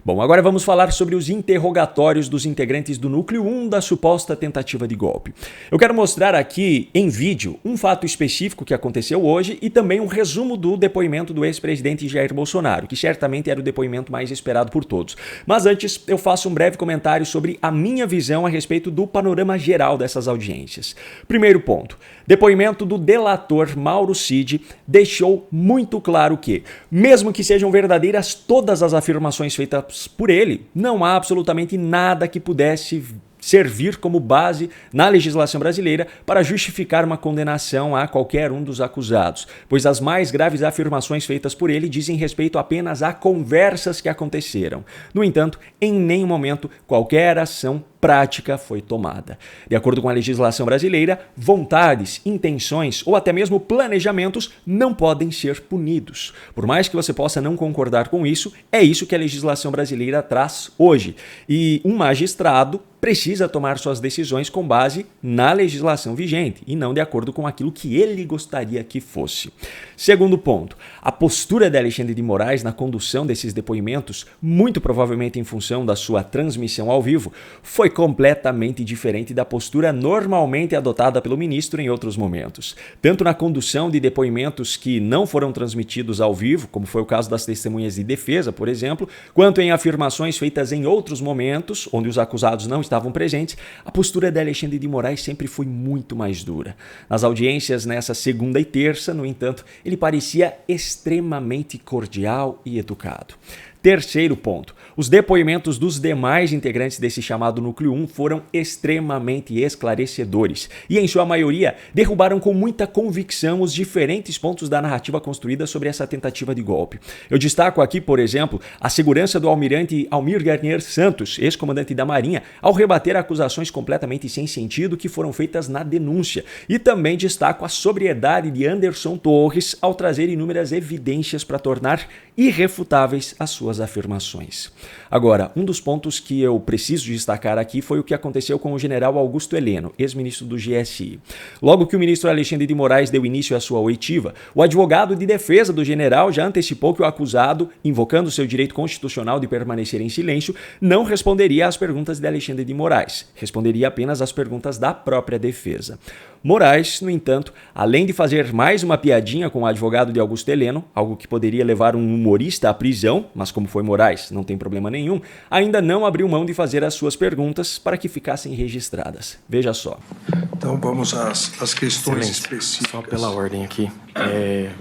Bom, agora vamos falar sobre os interrogatórios dos integrantes do Núcleo 1 da suposta tentativa de golpe. Eu quero mostrar aqui em vídeo um fato específico que aconteceu hoje e também um resumo do depoimento do ex-presidente Jair Bolsonaro, que certamente era o depoimento mais esperado por todos. Mas antes, eu faço um breve comentário sobre a minha visão a respeito do panorama geral dessas audiências. Primeiro ponto, depoimento do delator Mauro Cid deixou muito claro que, mesmo que sejam verdadeiras todas as afirmações feitas por ele, não há absolutamente nada que pudesse servir como base na legislação brasileira para justificar uma condenação a qualquer um dos acusados, pois as mais graves afirmações feitas por ele dizem respeito apenas a conversas que aconteceram. No entanto, em nenhum momento qualquer ação prática foi tomada. De acordo com a legislação brasileira, vontades, intenções ou até mesmo planejamentos não podem ser punidos. Por mais que você possa não concordar com isso, é isso que a legislação brasileira traz hoje. E um magistrado precisa tomar suas decisões com base na legislação vigente e não de acordo com aquilo que ele gostaria que fosse. Segundo ponto, a postura de Alexandre de Moraes na condução desses depoimentos, muito provavelmente em função da sua transmissão ao vivo, foi completamente diferente da postura normalmente adotada pelo ministro em outros momentos. Tanto na condução de depoimentos que não foram transmitidos ao vivo, como foi o caso das testemunhas de defesa, por exemplo, quanto em afirmações feitas em outros momentos, onde os acusados não estavam presentes, a postura de Alexandre de Moraes sempre foi muito mais dura. Nas audiências nessa segunda e terça, no entanto, ele parecia extremamente cordial e educado. Terceiro ponto, os depoimentos dos demais integrantes desse chamado Núcleo 1 foram extremamente esclarecedores e, em sua maioria, derrubaram com muita convicção os diferentes pontos da narrativa construída sobre essa tentativa de golpe. Eu destaco aqui, por exemplo, a segurança do almirante Almir Garnier Santos, ex-comandante da Marinha, ao rebater acusações completamente sem sentido que foram feitas na denúncia. E também destaco a sobriedade de Anderson Torres ao trazer inúmeras evidências para tornar irrefutáveis as suas afirmações. Agora, um dos pontos que eu preciso destacar aqui foi o que aconteceu com o general Augusto Heleno, ex-ministro do GSI. Logo que o ministro Alexandre de Moraes deu início à sua oitiva, o advogado de defesa do general já antecipou que o acusado, invocando seu direito constitucional de permanecer em silêncio, não responderia às perguntas de Alexandre de Moraes, responderia apenas às perguntas da própria defesa. Moraes, no entanto, além de fazer mais uma piadinha com o advogado de Augusto Heleno, algo que poderia levar um humorista à prisão, mas como foi Moraes, não tem problema nenhum, ainda não abriu mão de fazer as suas perguntas para que ficassem registradas. Veja só. Então vamos às questões específicas. Só pela ordem aqui,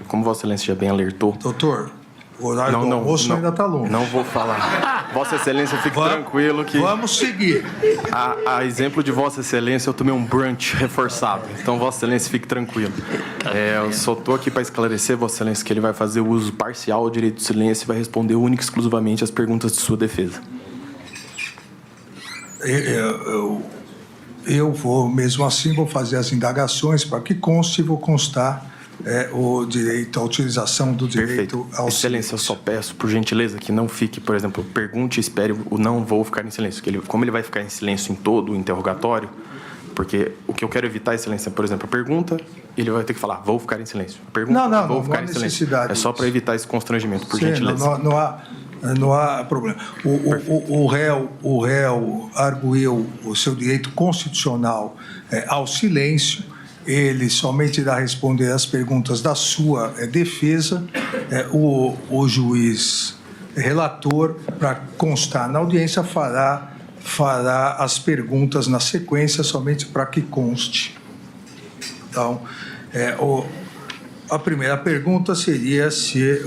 como Vossa Excelência já bem alertou... Doutor, o horário do almoço ainda está longo. Não vou falar. Vossa Excelência, fique tranquilo que... Vamos seguir. A exemplo de Vossa Excelência, eu tomei um brunch reforçado. Então, Vossa Excelência, fique tranquilo. Eu só estou aqui para esclarecer, Vossa Excelência, que ele vai fazer o uso parcial do direito de silêncio e vai responder única e exclusivamente às perguntas de sua defesa. Eu vou, mesmo assim, vou fazer as indagações para que conste e vou constar o direito, a utilização do direito ao Excelência, silêncio. eu só peço, por gentileza, que não fique, por exemplo, pergunte e espere o não vou ficar em silêncio. Como ele vai ficar em silêncio em todo o interrogatório, porque o que eu quero evitar, Excelência, por exemplo, a pergunta, ele vai ter que falar, vou ficar em silêncio. A pergunta, vou ficar em silêncio. É só para evitar esse constrangimento, por gentileza. Não há problema. O réu arguiu o seu direito constitucional ao silêncio. Ele somente irá responder às perguntas da sua defesa. O juiz relator, para constar na audiência, fará as perguntas na sequência, somente para que conste. Então, a primeira pergunta seria se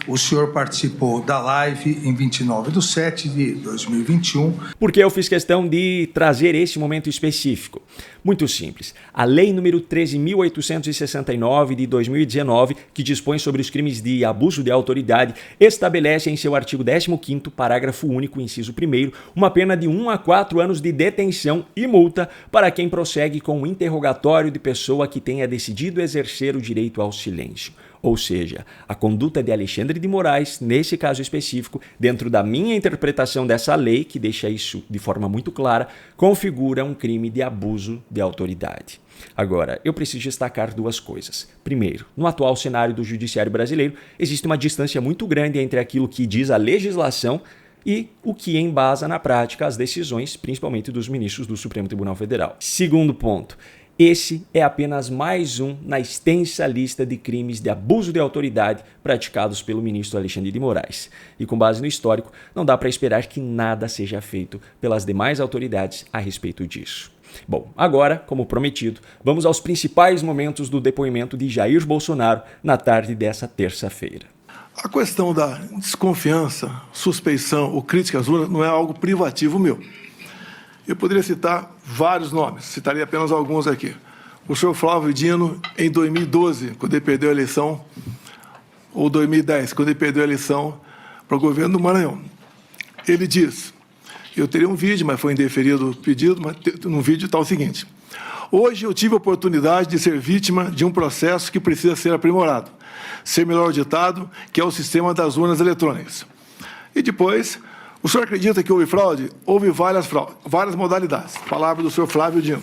o senhor participou da live em 29/7/2021. Por que eu fiz questão de trazer esse momento específico? Muito simples. A Lei número 13.869 de 2019, que dispõe sobre os crimes de abuso de autoridade, estabelece em seu artigo 15º, parágrafo único, inciso 1º, uma pena de 1 a 4 anos de detenção e multa para quem prossegue com o interrogatório de pessoa que tenha decidido exercer o direito ao silêncio. Ou seja, a conduta de Alexandre de Moraes, nesse caso específico, dentro da minha interpretação dessa lei, que deixa isso de forma muito clara, configura um crime de abuso de autoridade. Agora, eu preciso destacar duas coisas. Primeiro, no atual cenário do judiciário brasileiro, existe uma distância muito grande entre aquilo que diz a legislação e o que embasa na prática as decisões, principalmente dos ministros do Supremo Tribunal Federal. Segundo ponto. Esse é apenas mais um na extensa lista de crimes de abuso de autoridade praticados pelo ministro Alexandre de Moraes. E com base no histórico, não dá para esperar que nada seja feito pelas demais autoridades a respeito disso. Bom, agora, como prometido, vamos aos principais momentos do depoimento de Jair Bolsonaro na tarde dessa terça-feira. A questão da desconfiança, suspeição ou crítica às urnas não é algo privativo meu. Eu poderia citar vários nomes, citaria apenas alguns aqui. O senhor Flávio Dino, em 2012, quando ele perdeu a eleição, ou 2010, quando ele perdeu a eleição para o governo do Maranhão. Ele diz, eu teria um vídeo, mas foi indeferido o pedido, mas no vídeo está o seguinte: hoje eu tive a oportunidade de ser vítima de um processo que precisa ser aprimorado, ser melhor auditado, que é o sistema das urnas eletrônicas. E depois, o senhor acredita que houve fraude? Houve várias modalidades. Palavra do senhor Flávio Dino.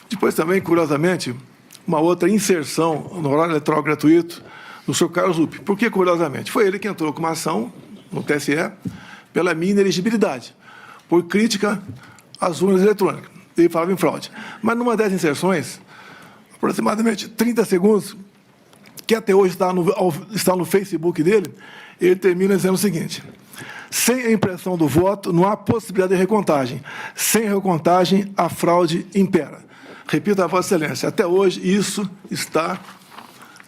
Depois também, curiosamente, uma outra inserção no horário eleitoral gratuito do senhor Carlos Lupe. Por que curiosamente? Foi ele que entrou com uma ação no TSE pela minha inelegibilidade, por crítica às urnas eletrônicas. Ele falava em fraude. Mas numa dessas inserções, aproximadamente 30 segundos, que até hoje está no Facebook dele, ele termina dizendo o seguinte: sem a impressão do voto, não há possibilidade de recontagem. Sem recontagem, a fraude impera. Repito a Vossa Excelência, até hoje isso está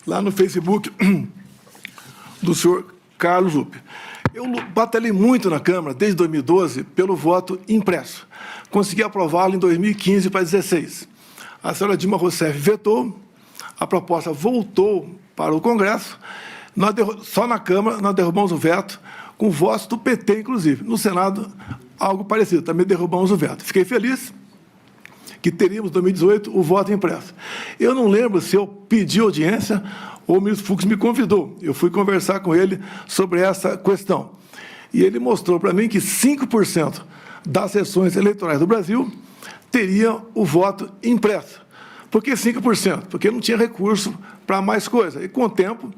lá no Facebook do senhor Carlos Lupe. Eu batalhei muito na Câmara, desde 2012, pelo voto impresso. Consegui aprová-lo em 2015 para 2016. A senhora Dilma Rousseff vetou, a proposta voltou para o Congresso, só na Câmara nós derrubamos o veto, com votos do PT, inclusive. No Senado, algo parecido, também derrubamos o veto. Fiquei feliz que teríamos, em 2018, o voto impresso. Eu não lembro se eu pedi audiência ou o ministro Fux me convidou. Eu fui conversar com ele sobre essa questão. E ele mostrou para mim que 5% das sessões eleitorais do Brasil teriam o voto impresso. Por que 5%? Porque não tinha recurso para mais coisa. E, com o tempo,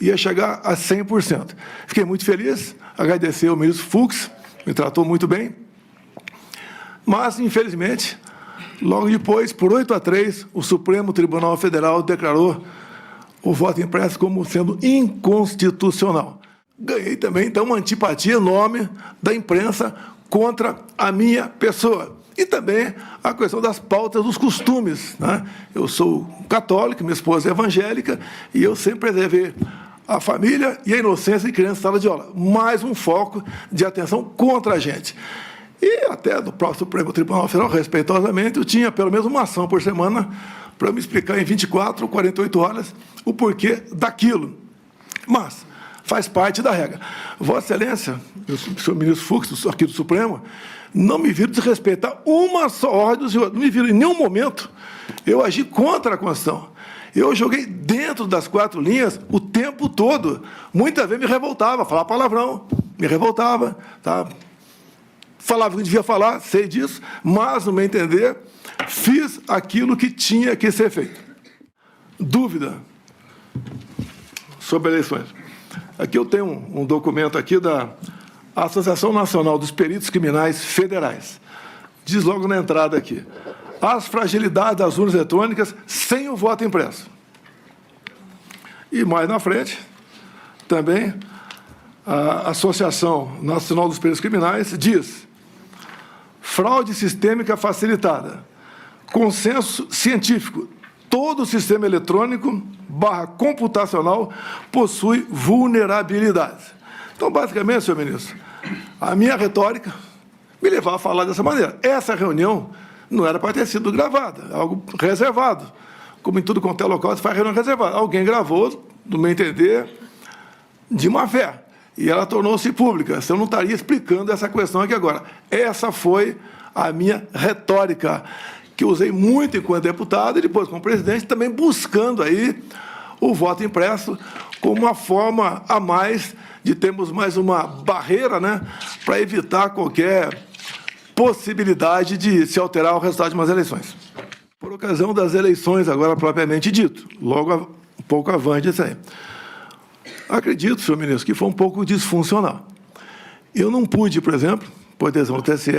ia chegar a 100%. Fiquei muito feliz, agradecer ao ministro Fux, me tratou muito bem. Mas, infelizmente, logo depois, por 8-3, o Supremo Tribunal Federal declarou o voto impresso como sendo inconstitucional. Ganhei também, então, uma antipatia enorme da imprensa contra a minha pessoa. E também a questão das pautas dos costumes, né? Eu sou católico, minha esposa é evangélica, e eu sempre preservei a família e a inocência de criança em sala de aula. Mais um foco de atenção contra a gente. E até do próprio Supremo Tribunal Federal, respeitosamente, eu tinha pelo menos uma ação por semana para me explicar em 24 ou 48 horas o porquê daquilo. Mas faz parte da regra. Vossa Excelência, o senhor ministro Fux, aqui do Supremo, não me viram desrespeitar uma só ordem do senhor. Não me viram em nenhum momento eu agi contra a Constituição. Eu joguei dentro das 4 linhas o tempo todo. Muitas vezes me revoltava, falava palavrão, me revoltava, tá? Falava o que devia falar, sei disso, mas, no meu entender, fiz aquilo que tinha que ser feito. Dúvida sobre eleições. Aqui eu tenho um documento aqui da Associação Nacional dos Peritos Criminais Federais. Diz logo na entrada aqui: as fragilidades das urnas eletrônicas sem o voto impresso. E mais na frente, também, a Associação Nacional dos Peritos Criminais diz: fraude sistêmica facilitada, consenso científico, todo o sistema eletrônico / computacional possui vulnerabilidades. Então, basicamente, senhor ministro, a minha retórica me levava a falar dessa maneira. Essa reunião não era para ter sido gravada, algo reservado. Como em tudo quanto é local, se faz reunião reservada. Alguém gravou, no meu entender, de má fé. E ela tornou-se pública. Eu não estaria explicando essa questão aqui agora. Essa foi a minha retórica, que eu usei muito enquanto deputado e depois como presidente, também buscando aí o voto impresso como uma forma a mais de termos mais uma barreira, né, para evitar qualquer possibilidade de se alterar o resultado de umas eleições. Por ocasião das eleições, agora propriamente dito, logo um pouco avante disso aí. Acredito, senhor ministro, que foi um pouco disfuncional. Eu não pude, por exemplo, por decisão do TSE,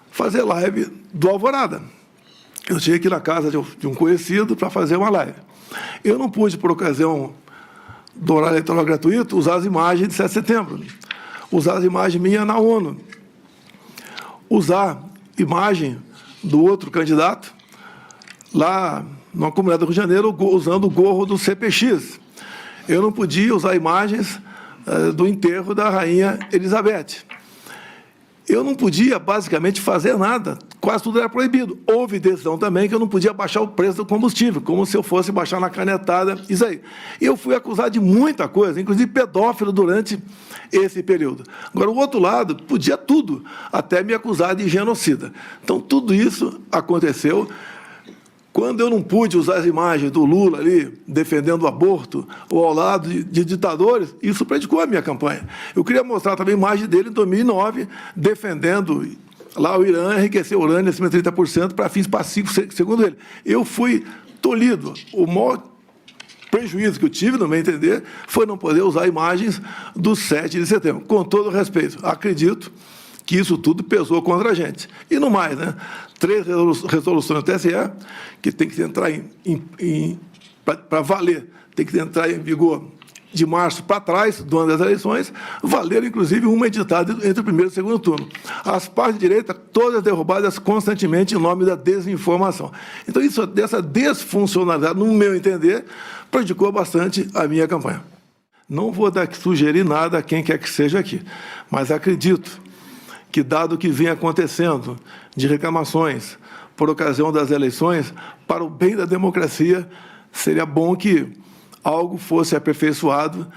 fazer live do Alvorada. Eu tinha que ir na casa de um conhecido para fazer uma live. Eu não pude, por ocasião do horário eleitoral gratuito, usar as imagens de 7 de setembro, usar as imagens minhas na ONU, usar imagem do outro candidato lá numa comunidade do Rio de Janeiro usando o gorro do CPX. Eu não podia usar imagens do enterro da rainha Elizabeth. Eu não podia, basicamente, fazer nada. Quase tudo era proibido. Houve decisão também que eu não podia baixar o preço do combustível, como se eu fosse baixar na canetada, isso aí. Eu fui acusado de muita coisa, inclusive pedófilo durante esse período. Agora, o outro lado podia tudo, até me acusar de genocida. Então, tudo isso aconteceu. Quando eu não pude usar as imagens do Lula ali, defendendo o aborto, ou ao lado de ditadores, isso prejudicou a minha campanha. Eu queria mostrar também a imagem dele em 2009, defendendo lá o Irã enriquecer urânio acima de 30% para fins pacíficos, segundo ele. Eu fui tolhido. O maior prejuízo que eu tive, no meu entender, foi não poder usar imagens do 7 de setembro. Com todo o respeito, acredito que isso tudo pesou contra a gente. E no mais, né? 3 resoluções do TSE, que tem que entrar para valer, tem que entrar em vigor de março para trás, do ano das eleições, valeram, inclusive, uma editada entre o primeiro e o segundo turno. As partes de direita, todas derrubadas constantemente em nome da desinformação. Então, dessa desfuncionalidade, no meu entender, prejudicou bastante a minha campanha. Não vou sugerir nada a quem quer que seja aqui, mas acredito que, dado o que vem acontecendo de reclamações por ocasião das eleições, para o bem da democracia, seria bom que algo fosse aperfeiçoado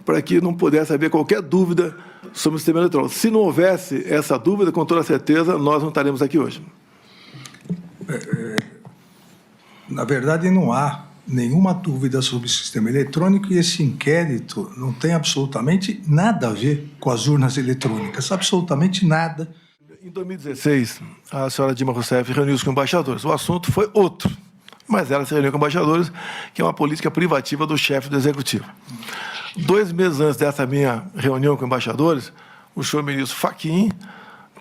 para que não pudesse haver qualquer dúvida sobre o sistema eleitoral. Se não houvesse essa dúvida, com toda certeza, nós não estaremos aqui hoje. Na verdade, não há nenhuma dúvida sobre o sistema eletrônico e esse inquérito não tem absolutamente nada a ver com as urnas eletrônicas, absolutamente nada. Em 2016, a senhora Dilma Rousseff reuniu-se com embaixadores. O assunto foi outro, mas ela se reuniu com embaixadores, que é uma política privativa do chefe do Executivo. 2 meses antes dessa minha reunião com embaixadores, o senhor ministro Fachin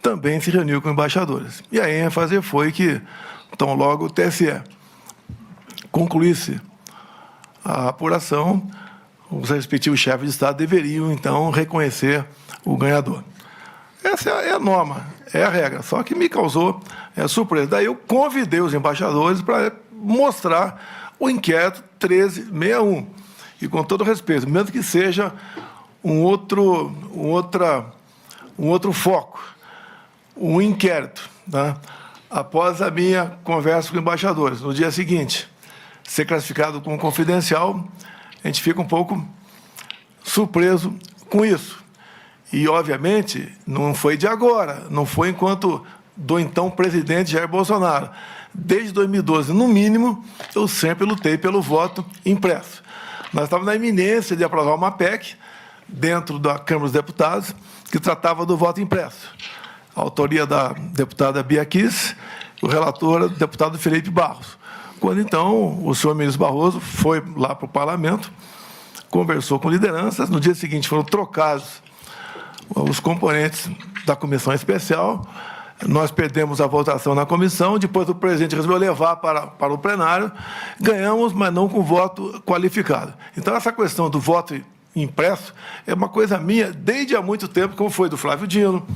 também se reuniu com embaixadores. E a ênfase foi que, tão logo o TSE concluísse a apuração, os respectivos chefes de Estado deveriam, então, reconhecer o ganhador. Essa é a norma, é a regra, só que me causou surpresa. Daí eu convidei os embaixadores para mostrar o inquérito 1361. E, com todo respeito, mesmo que seja um outro foco, um inquérito, tá? Após a minha conversa com embaixadores, no dia seguinte, ser classificado como confidencial, a gente fica um pouco surpreso com isso. E, obviamente, não foi de agora, não foi enquanto do então presidente Jair Bolsonaro. Desde 2012, no mínimo, eu sempre lutei pelo voto impresso. Nós estávamos na iminência de aprovar uma PEC dentro da Câmara dos Deputados que tratava do voto impresso. A autoria da deputada Bia Kiss, o relator, o deputado Felipe Barros. Quando, então, o senhor ministro Barroso foi lá para o parlamento, conversou com lideranças, no dia seguinte foram trocados os componentes da comissão especial, nós perdemos a votação na comissão, depois o presidente resolveu levar para o plenário, ganhamos, mas não com voto qualificado. Então, essa questão do voto impresso é uma coisa minha desde há muito tempo, como foi do Flávio Dino,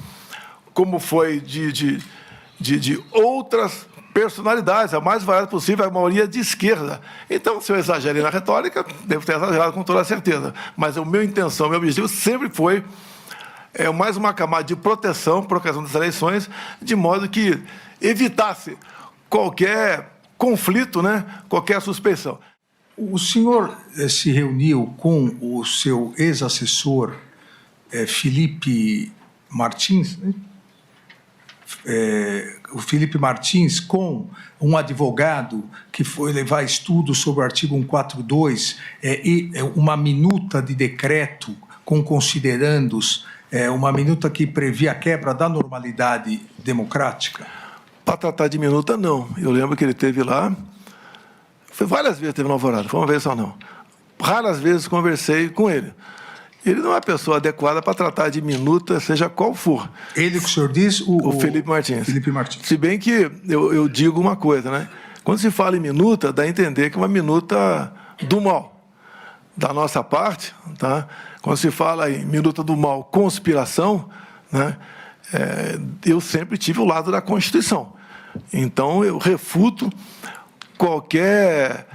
como foi de outras personalidades, a mais variada possível, a maioria de esquerda. Então, se eu exagerei na retórica, devo ter exagerado com toda certeza. Mas a minha intenção, meu objetivo sempre foi mais uma camada de proteção por ocasião das eleições, de modo que evitasse qualquer conflito, né, qualquer suspeição. O senhor se reuniu com o seu ex-assessor, Felipe Martins, né? O Felipe Martins, com um advogado que foi levar estudos sobre o artigo 142 e uma minuta de decreto com considerandos, uma minuta que previa a quebra da normalidade democrática? Para tratar de minuta, não. Eu lembro que ele esteve lá, foi várias vezes teve no Alvorada, foi uma vez só não. Raras vezes conversei com ele. Ele não é a pessoa adequada para tratar de minuta, seja qual for. Ele que o senhor diz? O Felipe Martins. Felipe Martins. Se bem que eu digo uma coisa, né? Quando se fala em minuta, dá a entender que é uma minuta do mal. Da nossa parte, tá? Quando se fala em minuta do mal, conspiração, né? Eu sempre tive o lado da Constituição. Então, eu refuto qualquer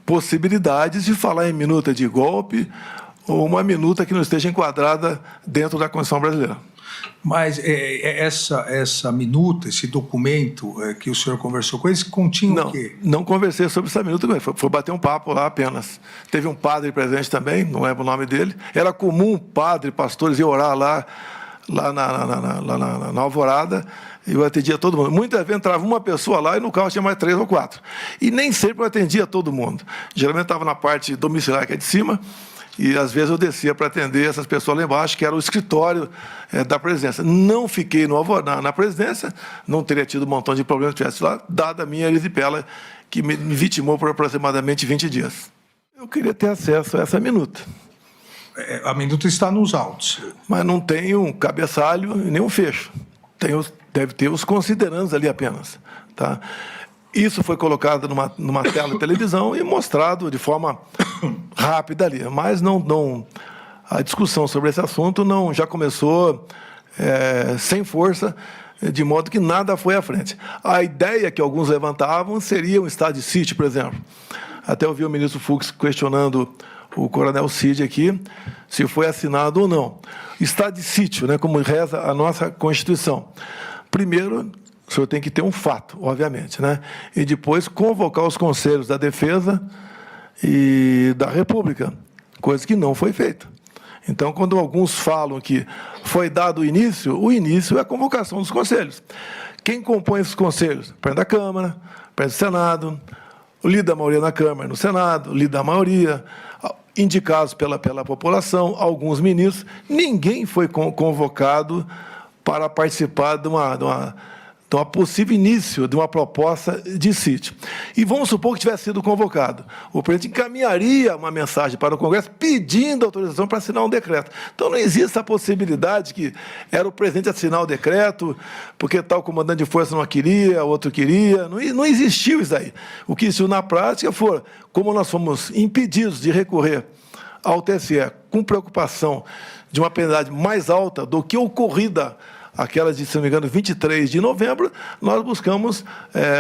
possibilidade de falar em minuta de golpe ou uma minuta que não esteja enquadrada dentro da Constituição brasileira. Mas essa minuta, esse documento que o senhor conversou com eles, continha o quê? Não conversei sobre essa minuta, foi bater um papo lá apenas. Teve um padre presente também, não lembro o nome dele. Era comum padre, pastores, ir orar lá na Alvorada, e eu atendia todo mundo. Muitas vezes entrava uma pessoa lá e no carro tinha mais 3 ou 4. E nem sempre eu atendia todo mundo. Geralmente estava na parte domiciliar, que é de cima, e às vezes eu descia para atender essas pessoas lá embaixo, que era o escritório da presidência. Não fiquei na presidência, não teria tido um montão de problemas se estivesse lá, dada a minha erisipela, que me vitimou por aproximadamente 20 dias. Eu queria ter acesso a essa minuta. A minuta está nos autos. Mas não tem um cabeçalho e nem um fecho. Deve ter os considerandos ali apenas. Tá? Isso foi colocado numa tela de televisão e mostrado de forma rápida ali. Mas a discussão sobre esse assunto já começou sem força, de modo que nada foi à frente. A ideia que alguns levantavam seria um estado de sítio, por exemplo. Até ouvi o ministro Fux questionando o coronel Cid aqui, se foi assinado ou não. Estado de sítio, né, como reza a nossa Constituição. Primeiro, o senhor tem que ter um fato, obviamente, né? E depois convocar os conselhos da Defesa e da República, coisa que não foi feita. Então, quando alguns falam que foi dado o início é a convocação dos conselhos. Quem compõe esses conselhos? O presidente da Câmara, o presidente do Senado, o líder da maioria na Câmara e no Senado, o líder da maioria, indicados pela população, alguns ministros. Ninguém foi convocado para participar de uma possível início de uma proposta de sítio. E vamos supor que tivesse sido convocado. O presidente encaminharia uma mensagem para o Congresso pedindo autorização para assinar um decreto. Então, não existe a possibilidade que era o presidente assinar o decreto, porque tal comandante de força não queria, outro queria. Não existiu isso aí. O que existiu na prática foi, como nós fomos impedidos de recorrer ao TSE com preocupação de uma penalidade mais alta do que ocorrida aquela de, se não me engano, 23 de novembro, nós buscamos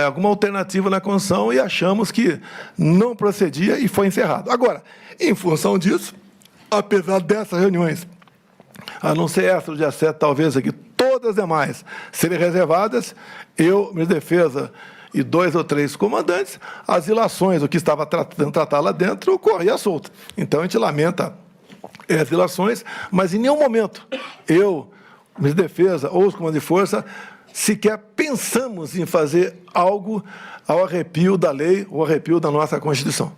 alguma alternativa na Constituição e achamos que não procedia e foi encerrado. Agora, em função disso, apesar dessas reuniões, a não ser essa do dia 7, talvez aqui, todas as demais serem reservadas, eu, ministro da Defesa e 2 ou 3 comandantes, as ilações, o que estava tratando tratar lá dentro, corria solto. Então, a gente lamenta as ilações, mas em nenhum momento eu, ministro da Defesa ou os comandantes de força, sequer pensamos em fazer algo ao arrepio da lei ou arrepio da nossa Constituição.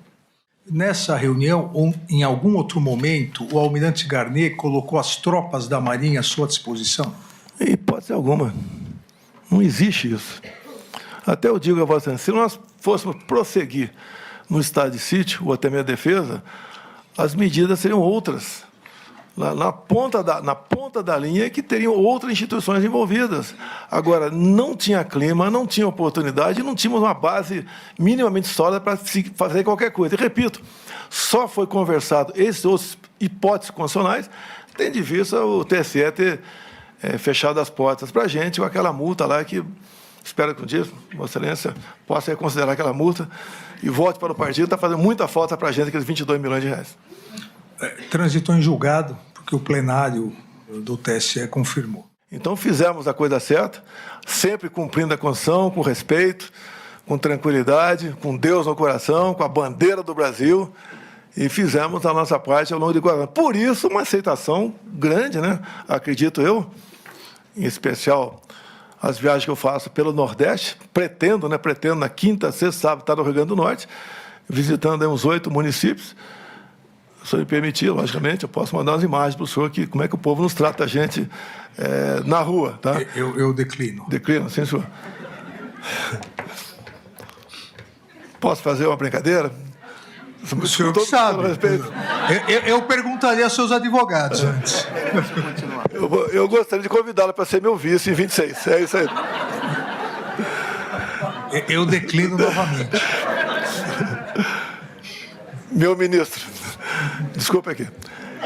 Nessa reunião, ou em algum outro momento, o almirante Garnet colocou as tropas da Marinha à sua disposição? Em hipótese alguma. Não existe isso. Até eu digo a Vossa Excelência, se nós fôssemos prosseguir no estado de sítio, ou até mesmo defesa, as medidas seriam outras. Na ponta da linha que teriam outras instituições envolvidas. Agora, não tinha clima, não tinha oportunidade, não tínhamos uma base minimamente sólida para fazer qualquer coisa. E, repito, só foi conversado esses outros hipóteses constitucionais, tendo de vista o TSE ter fechado as portas para a gente com aquela multa lá que espero que um dia, Vossa Excelência, possa reconsiderar aquela multa e volte para o partido. Está fazendo muita falta para a gente, aqueles 22 milhões de reais. Transitou em julgado, porque o plenário do TSE confirmou. Então, fizemos a coisa certa, sempre cumprindo a Constituição, com respeito, com tranquilidade, com Deus no coração, com a bandeira do Brasil, e fizemos a nossa parte ao longo de 4 anos. Por isso, uma aceitação grande, né? Acredito eu, em especial as viagens que eu faço pelo Nordeste, pretendo na quinta, sexta, sábado, estar no Rio Grande do Norte, visitando aí uns 8 municípios. Se me permitir, logicamente, eu posso mandar umas imagens para o senhor, como é que o povo nos trata a gente na rua. Tá? Eu declino. Declino, sim, senhor. Posso fazer uma brincadeira? O senhor que sabe. Eu perguntaria aos seus advogados antes. Eu gostaria de convidá-lo para ser meu vice em 26. É isso aí. Eu declino novamente. Meu ministro, desculpa aqui.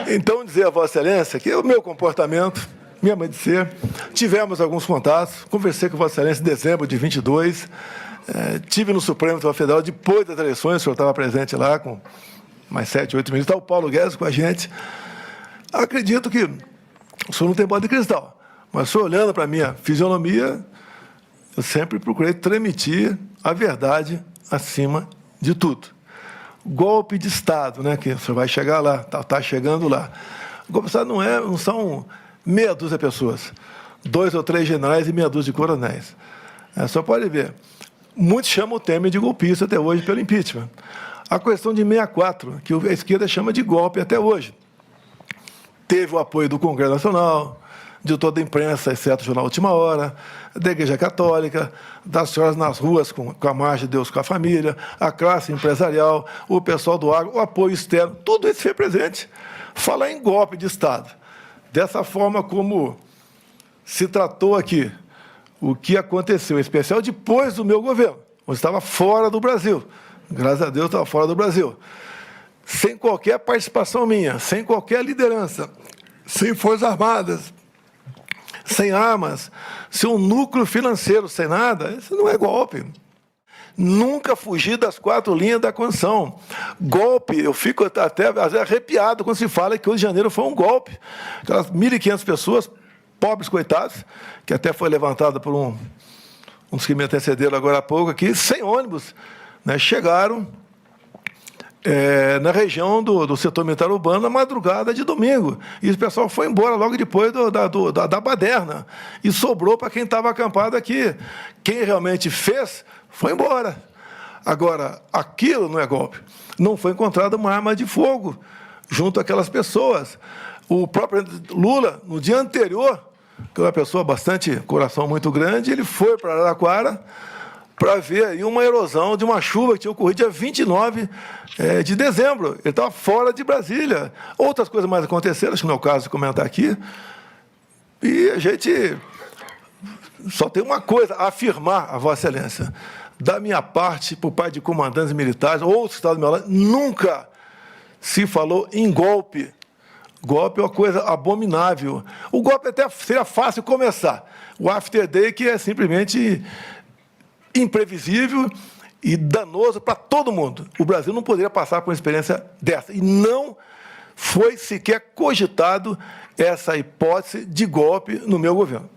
Então, dizer a Vossa Excelência que o meu comportamento, minha mãe de ser, tivemos alguns contatos, conversei com Vossa Excelência em dezembro de 22, tive no Supremo Tribunal Federal, depois das eleições, o senhor estava presente lá com mais 7, 8 ministros, está o Paulo Guedes com a gente. Acredito que o senhor não tem bola de cristal, mas o senhor olhando para a minha fisionomia, eu sempre procurei transmitir a verdade acima de tudo. Golpe de Estado, né, que o senhor vai chegar lá, está chegando lá. O golpe de Estado não são meia dúzia de pessoas, 2 ou 3 generais e meia dúzia de coronéis. Só pode ver. Muitos chamam o Temer de golpista até hoje pelo impeachment. A questão de 64, que a esquerda chama de golpe até hoje. Teve o apoio do Congresso Nacional, de toda a imprensa, exceto o Jornal Última Hora, da Igreja Católica, das senhoras nas ruas com a Marcha de Deus com a Família, a classe empresarial, o pessoal do agro, o apoio externo, tudo isso foi presente. Falar em golpe de Estado, dessa forma como se tratou aqui, o que aconteceu, em especial depois do meu governo, onde estava fora do Brasil, graças a Deus estava fora do Brasil, sem qualquer participação minha, sem qualquer liderança, sem Forças Armadas, sem armas, sem um núcleo financeiro, sem nada, isso não é golpe. Nunca fugi das 4 linhas da Constituição. Golpe, eu fico até às vezes arrepiado quando se fala que 8 de janeiro foi um golpe. Aquelas 1.500 pessoas, pobres coitados, que até foi levantada por um dos que me antecederam agora há pouco aqui, sem ônibus, né, chegaram na região do setor militar urbano na madrugada de domingo. E o pessoal foi embora logo depois da baderna. E sobrou para quem estava acampado aqui. Quem realmente fez, foi embora. Agora, aquilo não é golpe. Não foi encontrada uma arma de fogo junto àquelas pessoas. O próprio Lula, no dia anterior, que é uma pessoa bastante, coração muito grande, ele foi para Araraquara para ver aí uma erosão de uma chuva que tinha ocorrido dia 29 de dezembro. Ele estava fora de Brasília. Outras coisas mais aconteceram, acho que não é o caso de comentar aqui. E a gente só tem uma coisa a afirmar a Vossa Excelência. Da minha parte, por parte de comandantes militares, outros estados do meu lado, nunca se falou em golpe. Golpe é uma coisa abominável. O golpe até seria fácil começar. O after day, que é simplesmente imprevisível e danoso para todo mundo. O Brasil não poderia passar por uma experiência dessa. E não foi sequer cogitado essa hipótese de golpe no meu governo.